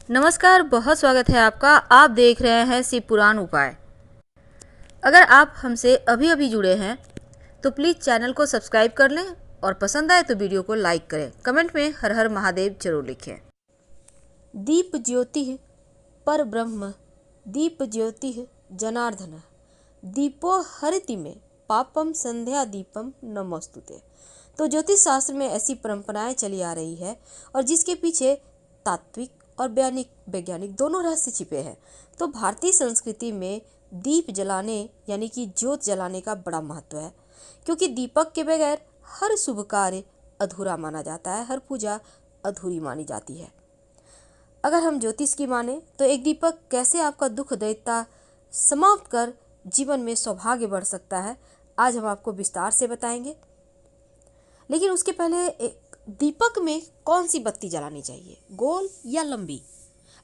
नमस्कार, बहुत स्वागत है आपका। आप देख रहे हैं शिव पुराण उपाय। अगर आप हमसे अभी अभी जुड़े हैं तो प्लीज़ चैनल को सब्सक्राइब कर लें और पसंद आए तो वीडियो को लाइक करें। कमेंट में हर हर महादेव जरूर लिखें। दीप ज्योति पर ब्रह्म, दीप ज्योति जनार्दन, दीपो हरति में पापम संध्या दीपम नमोस्तुते। तो ज्योतिष शास्त्र में ऐसी परंपराएं चली आ रही है और जिसके पीछे तात्विक और वैज्ञानिक दोनों रहस्य छिपे हैं। तो भारतीय संस्कृति में दीप जलाने यानी कि ज्योत जलाने का बड़ा महत्व है, क्योंकि दीपक के बगैर हर शुभ कार्य अधूरा माना जाता है, हर पूजा अधूरी मानी जाती है। अगर हम ज्योतिष की माने तो एक दीपक कैसे आपका दुख दैत्य समाप्त कर जीवन में सौभाग्य बढ़ सकता है, आज हम आपको विस्तार से बताएंगे। लेकिन उसके पहले एक दीपक में कौन सी बत्ती जलानी चाहिए, गोल या लंबी?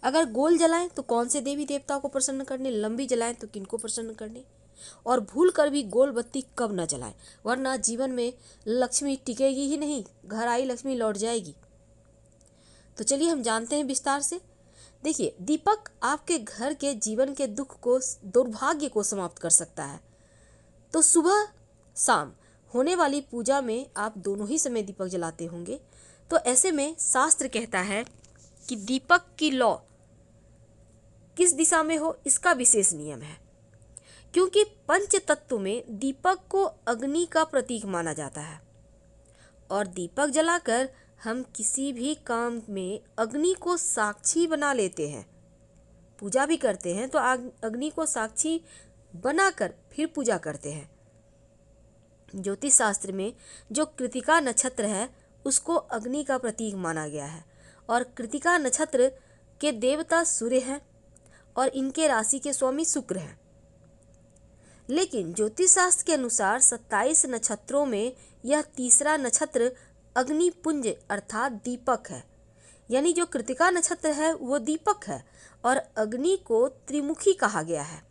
अगर गोल जलाएं तो कौन से देवी देवता को प्रसन्न करने, लंबी जलाएं तो किनको प्रसन्न करने, और भूल कर भी गोल बत्ती कब न जलाएं, वरना जीवन में लक्ष्मी टिकेगी ही नहीं, घर आई लक्ष्मी लौट जाएगी। तो चलिए हम जानते हैं विस्तार से। देखिए, दीपक आपके घर के जीवन के दुख को, दुर्भाग्य को समाप्त कर सकता है। तो सुबह शाम होने वाली पूजा में आप दोनों ही समय दीपक जलाते होंगे। तो ऐसे में शास्त्र कहता है कि दीपक की लौ किस दिशा में हो, इसका विशेष नियम है, क्योंकि पंच तत्व में दीपक को अग्नि का प्रतीक माना जाता है और दीपक जलाकर हम किसी भी काम में अग्नि को साक्षी बना लेते हैं। पूजा भी करते हैं तो अग्नि को साक्षी बनाकर फिर पूजा करते हैं। ज्योतिष शास्त्र में जो कृतिका नक्षत्र है उसको अग्नि का प्रतीक माना गया है और कृतिका नक्षत्र के देवता सूर्य हैं और इनके राशि के स्वामी शुक्र हैं। लेकिन ज्योतिष शास्त्र के अनुसार 27 नक्षत्रों में यह तीसरा नक्षत्र अग्निपुंज अर्थात दीपक है। यानी जो कृतिका नक्षत्र है वो दीपक है और अग्नि को त्रिमुखी कहा गया है।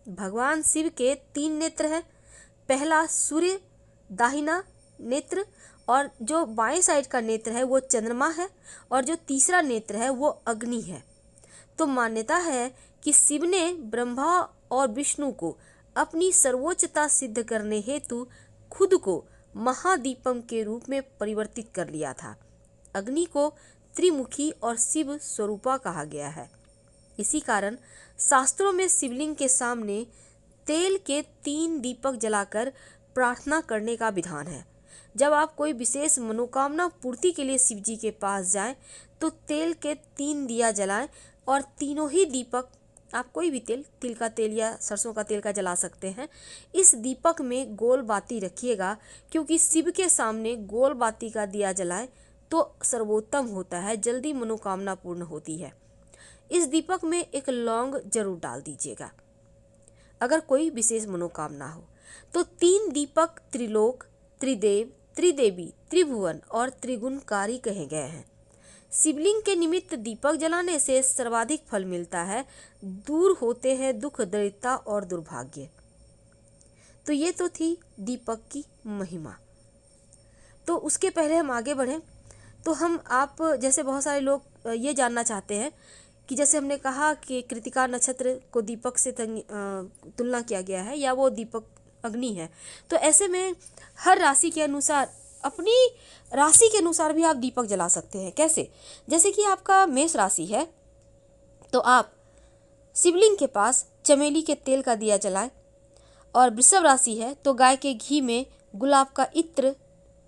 भगवान शिव के 3 नेत्र हैं, पहला सूर्य दाहिना नेत्र, और जो बाएं साइड का नेत्र है वो चंद्रमा है, और जो तीसरा नेत्र है वो अग्नि है। तो मान्यता है कि शिव ने ब्रह्मा और विष्णु को अपनी सर्वोच्चता सिद्ध करने हेतु खुद को महादीपम के रूप में परिवर्तित कर लिया था। अग्नि को त्रिमुखी और शिव स्वरूपा कहा गया है। इसी कारण शास्त्रों में शिवलिंग के सामने तेल के 3 दीपक जलाकर प्रार्थना करने का विधान है। जब आप कोई विशेष मनोकामना पूर्ति के लिए शिव जी के पास जाएं तो तेल के 3 दिया जलाएं और तीनों ही दीपक, आप कोई भी तेल, तिल का तेल या सरसों का तेल का जला सकते हैं। इस दीपक में गोल बाती रखिएगा, क्योंकि शिव के सामने गोल बाती का दिया जलाएं तो सर्वोत्तम होता है, जल्दी मनोकामना पूर्ण होती है। इस दीपक में एक लौंग जरूर डाल दीजिएगा अगर कोई विशेष मनोकामना हो। तो 3 दीपक त्रिलोक, त्रिदेव, त्रिदेवी, त्रिभुवन और त्रिगुणकारी कहे गए हैं। शिवलिंग के निमित्त दीपक जलाने से सर्वाधिक फल मिलता है, दूर होते हैं दुख दरिद्रता और दुर्भाग्य। तो ये तो थी दीपक की महिमा। तो उसके पहले हम आगे बढ़ें तो आप जैसे बहुत सारे लोग ये जानना चाहते हैं कि जैसे हमने कहा कि कृतिका नक्षत्र को दीपक से तुलना किया गया है या वो दीपक अग्नि है। तो ऐसे में हर राशि के अनुसार, अपनी राशि के अनुसार भी आप दीपक जला सकते हैं। कैसे? जैसे कि आपका मेष राशि है तो आप शिवलिंग के पास चमेली के तेल का दिया जलाएं, और वृषभ राशि है तो गाय के घी में गुलाब का इत्र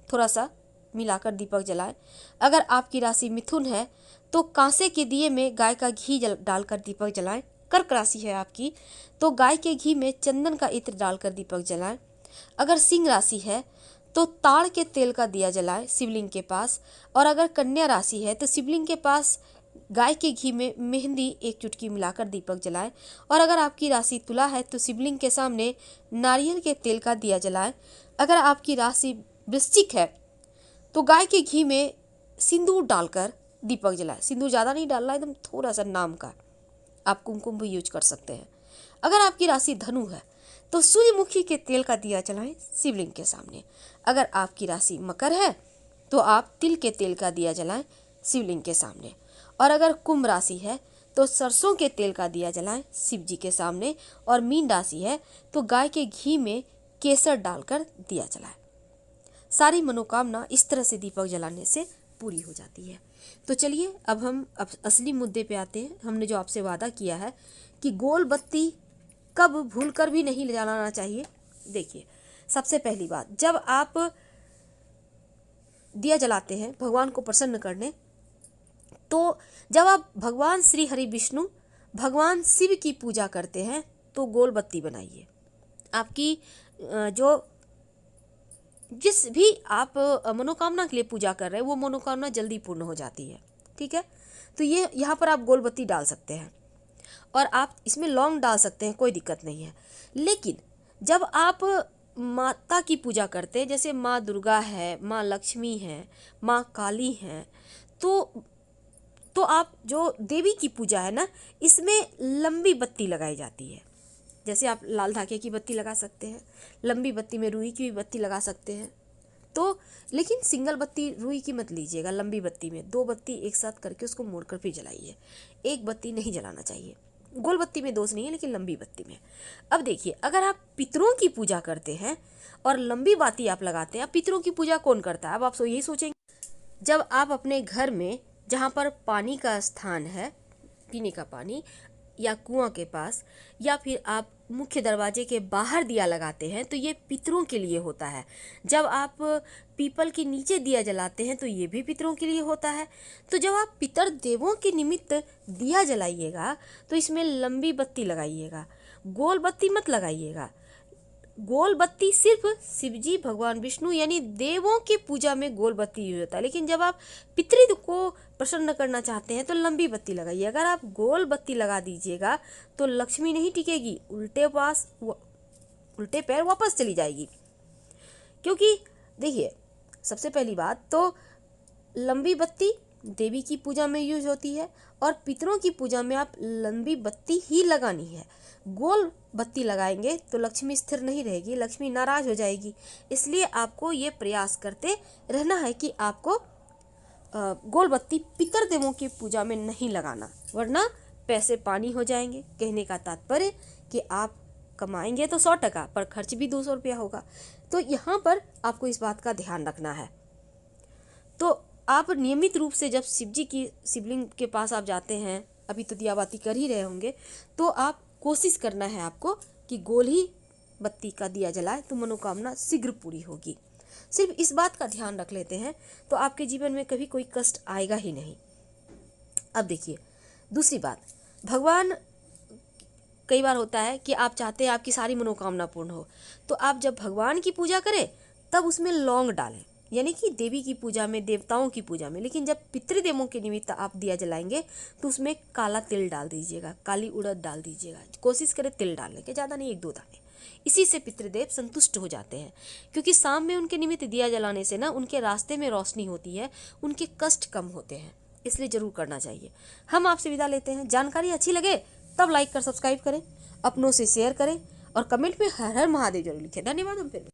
थोड़ा सा मिलाकर दीपक जलाएं। अगर आपकी राशि मिथुन है तो कांसे के दिए में गाय का घी डालकर दीपक जलाएं। कर्क राशि है आपकी तो गाय के घी में चंदन का इत्र डालकर दीपक जलाएं। अगर सिंह राशि है तो ताड़ के तेल का दिया जलाएं शिवलिंग के पास। और अगर कन्या राशि है तो शिवलिंग के पास गाय के घी में मेहंदी 1 चुटकी मिलाकर दीपक जलाएं। और अगर आपकी राशि तुला है तो शिवलिंग के सामने नारियल के तेल का दिया जलाएं। अगर आपकी राशि वृश्चिक है तो गाय के घी में सिंदूर डालकर दीपक जलाएं। सिंदूर ज़्यादा नहीं डालना, एकदम थोड़ा सा नाम का। आप कुमकुम भी यूज कर सकते हैं। अगर आपकी राशि धनु है तो सूर्यमुखी के तेल का दिया जलाएं शिवलिंग के सामने। अगर आपकी राशि मकर है तो आप तिल के तेल का दिया जलाएं शिवलिंग के सामने। और अगर कुंभ राशि है तो सरसों के तेल का दिया जलाएं शिव जी के सामने, और मीन राशि है तो गाय के घी में केसर डालकर दिया जलाएं। सारी मनोकामना इस तरह से दीपक जलाने से पूरी हो जाती है। तो चलिए अब हम असली मुद्दे पे आते हैं। हमने जो आपसे वादा किया है कि गोल बत्ती कब भूलकर भी नहीं जलाना चाहिए। देखिए, सबसे पहली बात, जब आप दिया जलाते हैं भगवान को प्रसन्न करने, तो जब आप भगवान श्री हरि विष्णु भगवान शिव की पूजा करते हैं तो गोल बत्ती बनाइए। आपकी जो जिस भी आप मनोकामना के लिए पूजा कर रहे हैं वो मनोकामना जल्दी पूर्ण हो जाती है। ठीक है, तो ये यहाँ पर आप गोल बत्ती डाल सकते हैं और आप इसमें लौंग डाल सकते हैं, कोई दिक्कत नहीं है। लेकिन जब आप माता की पूजा करते हैं, जैसे माँ दुर्गा है, माँ लक्ष्मी है, माँ काली हैं, तो आप जो देवी की पूजा है ना, इसमें लंबी बत्ती लगाई जाती है। जैसे आप लाल धागे की बत्ती लगा सकते हैं, लंबी बत्ती में रुई की भी बत्ती लगा सकते हैं। तो लेकिन सिंगल बत्ती रुई की मत लीजिएगा, लंबी बत्ती में 2 बत्ती एक साथ करके उसको मोड़कर फिर जलाइए। एक बत्ती नहीं जलाना चाहिए। गोल बत्ती में दोष नहीं है, लेकिन लंबी बत्ती में। अब देखिए, अगर आप पितरों की पूजा करते हैं और लंबी बाती आप लगाते हैं, पितरों की पूजा कौन करता है? अब आप यही सोचेंगे, जब आप अपने घर में जहाँ पर पानी का स्थान है, पीने का पानी, या कुआं के पास, या फिर आप मुख्य दरवाजे के बाहर दिया लगाते हैं, तो ये पितरों के लिए होता है। जब आप पीपल के नीचे दिया जलाते हैं तो ये भी पितरों के लिए होता है। तो जब आप पितर देवों के निमित्त दिया जलाइएगा तो इसमें लंबी बत्ती लगाइएगा, गोल बत्ती मत लगाइएगा। गोल बत्ती सिर्फ शिवजी भगवान विष्णु यानी देवों की पूजा में गोल बत्ती यूज होता है। लेकिन जब आप पितृ को प्रसन्न करना चाहते हैं तो लंबी बत्ती लगाइए। अगर आप गोल बत्ती लगा दीजिएगा तो लक्ष्मी नहीं टिकेगी, उल्टे पैर वापस चली जाएगी। क्योंकि देखिए, सबसे पहली बात तो लंबी बत्ती देवी की पूजा में यूज होती है और पितरों की पूजा में आप लंबी बत्ती ही लगानी है। गोल बत्ती लगाएंगे तो लक्ष्मी स्थिर नहीं रहेगी, लक्ष्मी नाराज हो जाएगी। इसलिए आपको ये प्रयास करते रहना है कि आपको गोल बत्ती पितर देवों की पूजा में नहीं लगाना, वरना पैसे पानी हो जाएंगे। कहने का तात्पर्य कि आप कमाएंगे तो 100 पर खर्च भी 200 रुपया होगा। तो यहाँ पर आपको इस बात का ध्यान रखना है। तो आप नियमित रूप से जब शिवजी की शिवलिंग के पास आप जाते हैं, अभी तो दियाबाती कर ही रहे होंगे, तो आप कोशिश करना है आपको कि गोल ही बत्ती का दिया जलाए तो मनोकामना शीघ्र पूरी होगी। सिर्फ इस बात का ध्यान रख लेते हैं तो आपके जीवन में कभी कोई कष्ट आएगा ही नहीं। अब देखिए, दूसरी बात, भगवान कई बार होता है कि आप चाहते हैं आपकी सारी मनोकामना पूर्ण हो, तो आप जब भगवान की पूजा करें तब उसमें लौंग डालें, यानी कि देवी की पूजा में, देवताओं की पूजा में। लेकिन जब पितृदेवों के निमित्त आप दिया जलाएंगे तो उसमें काला तिल डाल दीजिएगा, काली उड़द डाल दीजिएगा। कोशिश करें तिल डालने के, ज़्यादा नहीं, 1-2 दाने। इसी से पितृदेव संतुष्ट हो जाते हैं, क्योंकि शाम में उनके निमित्त दिया जलाने से ना उनके रास्ते में रोशनी होती है, उनके कष्ट कम होते हैं। इसलिए जरूर करना चाहिए। हम आपसे विदा लेते हैं। जानकारी अच्छी लगे तब लाइक कर सब्सक्राइब करें, अपनों से शेयर करें और कमेंट में हर हर महादेव जरूर लिखें। धन्यवाद। हम फिर